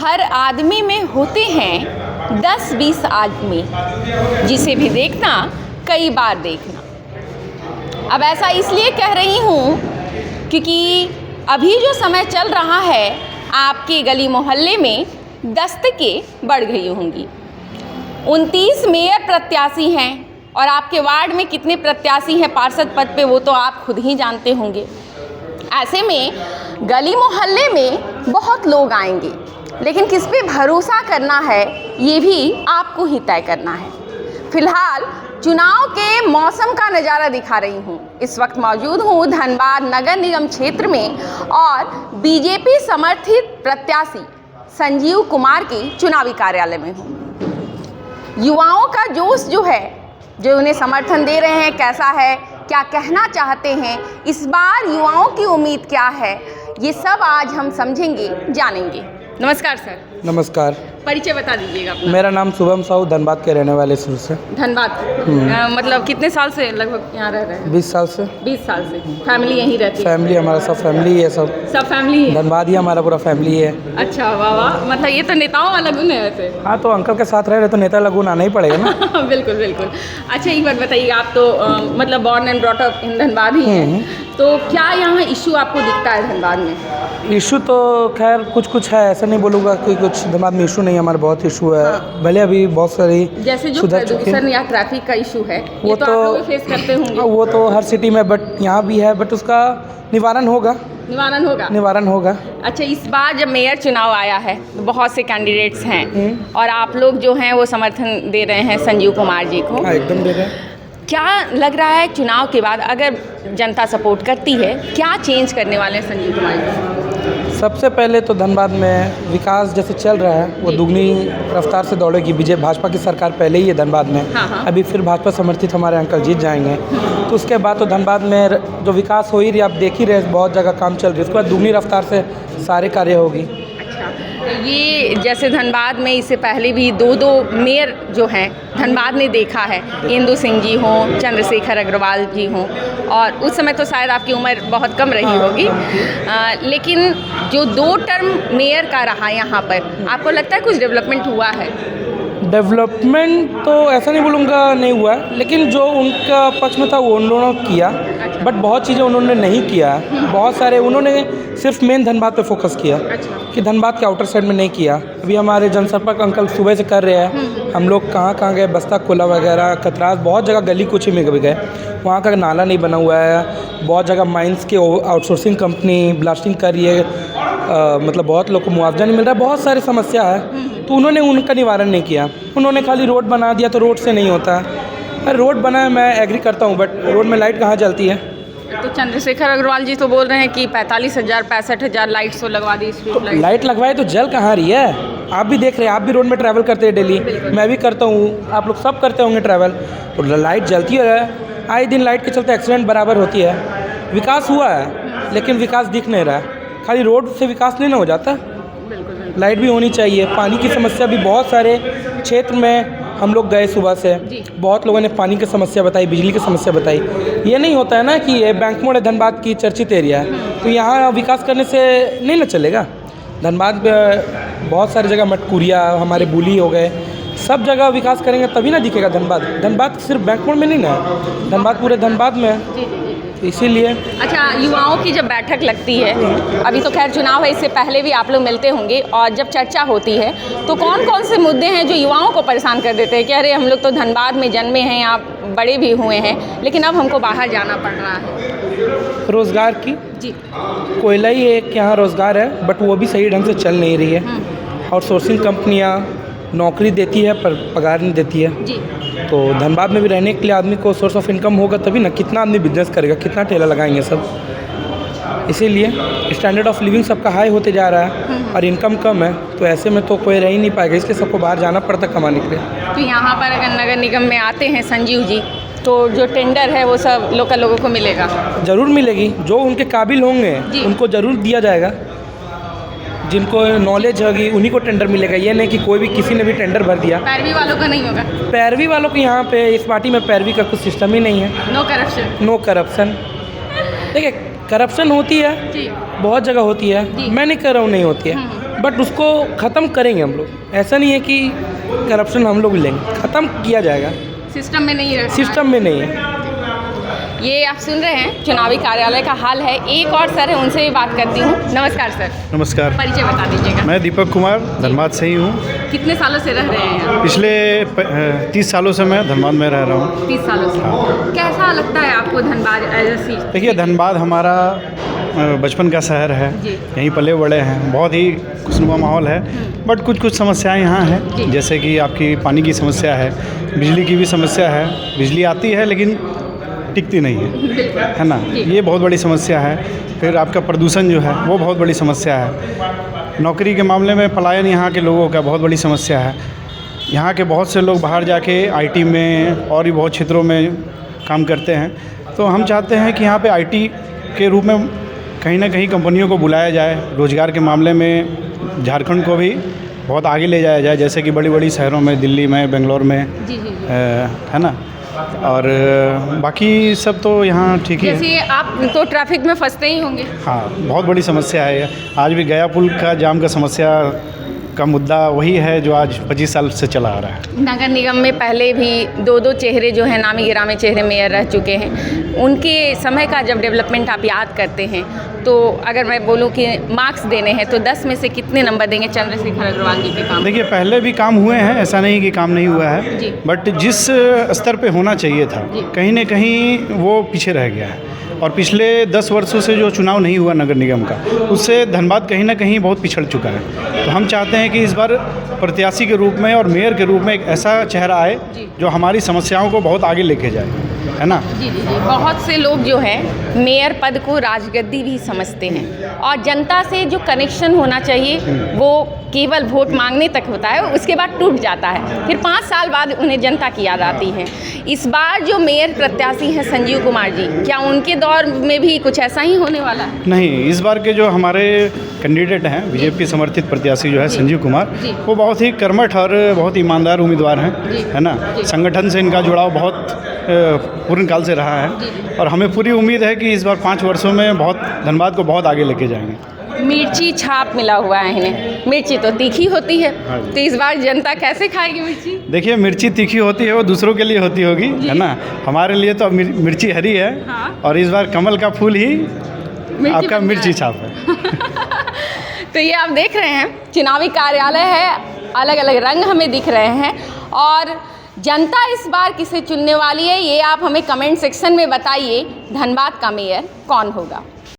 हर आदमी में होते हैं 10-20 आदमी, जिसे भी देखना कई बार देखना। अब ऐसा इसलिए कह रही हूँ क्योंकि अभी जो समय चल रहा है, आपके गली मोहल्ले में दस्तकें बढ़ गई होंगी। 29 मेयर प्रत्याशी हैं और आपके वार्ड में कितने प्रत्याशी हैं पार्षद पद पे, वो तो आप खुद ही जानते होंगे। ऐसे में गली मोहल्ले में बहुत लोग आएंगे, लेकिन किस पे भरोसा करना है ये भी आपको ही तय करना है। फिलहाल चुनाव के मौसम का नज़ारा दिखा रही हूँ। इस वक्त मौजूद हूँ धनबाद नगर निगम क्षेत्र में और बीजेपी समर्थित प्रत्याशी संजीव कुमार के चुनावी कार्यालय में हूँ। युवाओं का जोश जो है, जो उन्हें समर्थन दे रहे हैं, कैसा है, क्या कहना चाहते हैं, इस बार युवाओं की उम्मीद क्या है, ये सब आज हम समझेंगे, जानेंगे। नमस्कार सर। नमस्कार। परिचय बता दीजिएगा अपना। मेरा नाम शुभम साहू, धनबाद के रहने वाले शुरू से। धनबाद मतलब कितने साल से लगभग यहाँ रह रहे हैं? 20 साल से। 20 साल से। फैमिली यहीं रहती है? फैमिली हमारा सब फैमिली है, सब फैमिली है। धनबाद ही हमारा पूरा फैमिली है। अच्छा, वाह वाह। मतलब ये तो नेताओं वाला गुण है वैसे। हाँ, तो अंकल के साथ रह रहे तो नेता लगुन आना ही पड़ेगा ना। बिल्कुल बिल्कुल। अच्छा, एक बात बताइए, आप तो मतलब born and brought up in Dhanbad ही हैं, तो क्या यहाँ इशू आपको दिखता है धनबाद में? इशू तो खैर कुछ है, ऐसा नहीं बोलूँगा कि कुछ धनबाद में इशू नहीं है, हमारा बहुत इशू है। हाँ। भले अभी बहुत सारी जैसे जो प्रदूषण या ट्रैफिक का इशू है, वो तो आप लोग फेस करते होंगे। वो तो हर सिटी में, बट यहाँ भी है, बट उसका निवारण होगा। निवारण होगा। अच्छा, इस बार जब मेयर चुनाव आया है तो बहुत से कैंडिडेट्स हैं और आप लोग जो हैं वो समर्थन दे रहे हैं संजीव कुमार जी को। हाँ, एकदम दे रहे हैं। क्या लग रहा है चुनाव के बाद अगर जनता सपोर्ट करती है, क्या चेंज करने वाले हैं संजीव कुमार जी? सबसे पहले तो धनबाद में विकास जैसे चल रहा है वो दुगनी रफ्तार से दौड़ेगी। भाजपा की सरकार पहले ही है धनबाद में। हाँ। अभी फिर भाजपा समर्थित हमारे अंकल जीत जाएंगे, तो उसके बाद तो धनबाद में जो विकास हो ही रही, आप देख ही रहे, बहुत जगह काम चल रही है। उसके बाद दुगनी रफ्तार से सारे कार्य होगी। ये जैसे धनबाद में इससे पहले भी दो मेयर जो हैं धनबाद ने देखा है, इंदु सिंह जी हों, चंद्रशेखर अग्रवाल जी हों, और उस समय तो शायद आपकी उम्र बहुत कम रही होगी, लेकिन जो 2 टर्म मेयर का रहा यहाँ पर, आपको लगता है कुछ डेवलपमेंट हुआ है? डेवलपमेंट तो ऐसा नहीं बोलूँगा नहीं हुआ है, लेकिन जो उनका पक्ष में था वो उन्होंने किया, बट बहुत चीज़ें उन्होंने नहीं किया। बहुत सारे उन्होंने सिर्फ मेन धनबाद पे फोकस किया कि धनबाद के आउटर साइड में नहीं किया। अभी हमारे जनसंपर्क अंकल सुबह से कर रहे हैं। हम लोग कहाँ गए, बस्ता कोला वगैरह, कतरास, बहुत जगह गली कुची में भी गए, वहाँ का नाला नहीं बना हुआ है। बहुत जगह माइंस के आउटसोर्सिंग कंपनी ब्लास्टिंग कर रही है, मतलब बहुत लोग को मुआवजा नहीं मिल रहा है, बहुत सारी समस्या है। तो उन्होंने उनका निवारण नहीं किया। उन्होंने खाली रोड बना दिया, तो रोड से नहीं होता। रोड बना है, मैं एग्री करता हूँ, बट रोड में लाइट कहाँ जलती है? तो चंद्रशेखर अग्रवाल जी तो बोल रहे हैं कि 45,000 65,000 लाइट्स तो लगवा दी, स्ट्रीट लाइट। लाइट लगवाए तो जल कहाँ रही है? आप भी देख रहे हैं, आप भी रोड में ट्रैवल करते हैं डेली, मैं भी करता हूँ, आप लोग सब करते होंगे ट्रैवल, तो लाइट जलती है। आए दिन लाइट के चलते एक्सीडेंट बराबर होती है। विकास हुआ है, लेकिन विकास दिख नहीं रहा है। खाली रोड से विकास नहीं ना हो जाता, लाइट भी होनी चाहिए। पानी की समस्या भी बहुत सारे क्षेत्र में हम लोग गए सुबह से, बहुत लोगों ने पानी की समस्या बताई, बिजली की समस्या बताई। ये नहीं होता है ना कि ये बैंक मोड़ धनबाद की चर्चित एरिया है, तो यहाँ विकास करने से नहीं ना चलेगा। धनबाद में बहुत सारी जगह मटकुरिया, हमारे बुली हो गए, सब जगह विकास करेंगे तभी ना दिखेगा धनबाद। धनबाद सिर्फ बैंक मोड़ में नहीं ना है, धनबाद पूरे धनबाद में है, इसीलिए। अच्छा, युवाओं की जब बैठक लगती है, अभी तो खैर चुनाव है, इससे पहले भी आप लोग मिलते होंगे, और जब चर्चा होती है तो कौन कौन से मुद्दे हैं जो युवाओं को परेशान कर देते हैं कि अरे हम लोग तो धनबाद में जन्मे हैं, आप बड़े भी हुए हैं, लेकिन अब हमको बाहर जाना पड़ रहा है? रोज़गार की जी, कोयला ही एक यहाँ रोज़गार है, बट वो भी सही ढंग से चल नहीं रही है। आउटसोर्सिंग कंपनियाँ नौकरी देती है पर पगार नहीं देती है जी। तो धनबाद में भी रहने के लिए आदमी को सोर्स ऑफ इनकम होगा तभी ना। कितना आदमी बिजनेस करेगा, कितना ठेला लगाएंगे सब। इसीलिए स्टैंडर्ड ऑफ लिविंग सबका हाई होते जा रहा है और इनकम कम है, तो ऐसे में तो कोई रह ही नहीं पाएगा, इसलिए सबको बाहर जाना पड़ता कमाने के लिए। तो यहाँ पर अगर नगर निगम में आते हैं संजीव जी, तो जो टेंडर है वो सब लोकल लोगों को मिलेगा? ज़रूर मिलेगी, जो उनके काबिल होंगे उनको ज़रूर दिया जाएगा। जिनको नॉलेज होगी उन्हीं को टेंडर मिलेगा। ये नहीं कि कोई भी किसी ने भी टेंडर भर दिया। पैरवी वालों का नहीं होगा? पैरवी वालों को यहाँ पे इस पार्टी में पैरवी का कुछ सिस्टम ही नहीं है। No corruption. देखिए, करप्शन होती है, बहुत जगह होती है, मैं नहीं कह रहा हूँ नहीं होती है, बट उसको ख़त्म करेंगे हम लोग। ऐसा नहीं है कि करप्शन हम लोग लेंगे, ख़त्म किया जाएगा। सिस्टम में नहीं रखना सिस्टम में नहीं है। ये आप सुन रहे हैं चुनावी कार्यालय का हाल है। एक और सर है, उनसे भी बात करती हूँ। नमस्कार सर। नमस्कार, परिचय बता दीजिएगा। मैं दीपक कुमार धनबाद से ही हूँ। कितने सालों से रह रहे हैं? पिछले 30 सालों से मैं धनबाद में रह रहा हूँ। 30 सालों से। कैसा लगता है आपको धनबाद ऐसी? देखिए, धनबाद हमारा बचपन का शहर है, यहीं पले बड़े हैं, बहुत ही खुशनुमा माहौल है। बट कुछ समस्याएं यहाँ हैं, जैसे कि आपकी पानी की समस्या है, बिजली की भी समस्या है। बिजली आती है लेकिन टिकती नहीं है ना, ये बहुत बड़ी समस्या है। फिर आपका प्रदूषण जो है वो बहुत बड़ी समस्या है। नौकरी के मामले में पलायन यहाँ के लोगों का बहुत बड़ी समस्या है। यहाँ के बहुत से लोग बाहर जाके आईटी में और भी बहुत क्षेत्रों में काम करते हैं। तो हम चाहते हैं कि यहाँ पे आईटी के रूप में कहीं ना कहीं कंपनियों को बुलाया जाए। रोज़गार के मामले में झारखंड को भी बहुत आगे ले जाया जाए, जैसे कि बड़ी बड़ी शहरों में, दिल्ली में, बेंगलोर में, है ना। और बाकी सब तो यहाँ ठीक ही है। जैसे आप तो ट्रैफिक में फंसते ही होंगे। हाँ, बहुत बड़ी समस्या है। आज भी गया पुल का जाम का समस्या का मुद्दा वही है जो आज 25 साल से चला आ रहा है। नगर निगम में पहले भी दो चेहरे जो हैं, नामी गिरामी चेहरे मेयर रह चुके हैं। उनके समय का जब डेवलपमेंट आप याद करते हैं तो अगर मैं बोलूं कि मार्क्स देने हैं तो 10 में से कितने नंबर देंगे चंद्रशेखर अग्रवाल जी के काम? देखिए, पहले भी काम हुए हैं, ऐसा नहीं कि काम नहीं हुआ है, बट जिस स्तर पे होना चाहिए था कहीं ना कहीं वो पीछे रह गया है। और पिछले 10 वर्षों से जो चुनाव नहीं हुआ नगर निगम का, उससे धनबाद कहीं ना कहीं बहुत पिछड़ चुका है। तो हम चाहते हैं कि इस बार प्रत्याशी के रूप में और मेयर के रूप में एक ऐसा चेहरा आए जो हमारी समस्याओं को बहुत आगे लेके जाए, है ना। जी। बहुत से लोग जो हैं मेयर पद को राजगद्दी भी समझते हैं और जनता से जो कनेक्शन होना चाहिए वो केवल वोट मांगने तक होता है, उसके बाद टूट जाता है। फिर 5 साल बाद उन्हें जनता की याद आती है। इस बार जो मेयर प्रत्याशी हैं संजीव कुमार जी, क्या उनके दौर में भी कुछ ऐसा ही होने वाला है? नहीं, इस बार के जो हमारे कैंडिडेट हैं, बीजेपी समर्थित प्रत्याशी जो है संजीव कुमार, वो बहुत ही कर्मठ और बहुत ईमानदार उम्मीदवार हैं, है ना। संगठन से इनका जुड़ाव बहुत पूर्ण काल से रहा है और हमें पूरी उम्मीद है कि इस बार 5 वर्षों में बहुत धनबाद को बहुत आगे लेके जाएंगे। मिर्ची छाप मिला हुआ है इन्हें। मिर्ची तो तीखी होती है, तो इस बार जनता कैसे खाएगी मिर्ची? देखिए, मिर्ची तीखी होती है वो दूसरों के लिए होती होगी, है ना। हमारे लिए तो मिर्ची हरी है। और इस बार कमल का फूल ही आपका मिर्ची छाप है। तो ये आप देख रहे हैं चुनावी कार्यालय है, अलग अलग रंग हमें दिख रहे हैं और जनता इस बार किसे चुनने वाली है ये आप हमें कमेंट सेक्शन में बताइए। धनबाद का मेयर कौन होगा?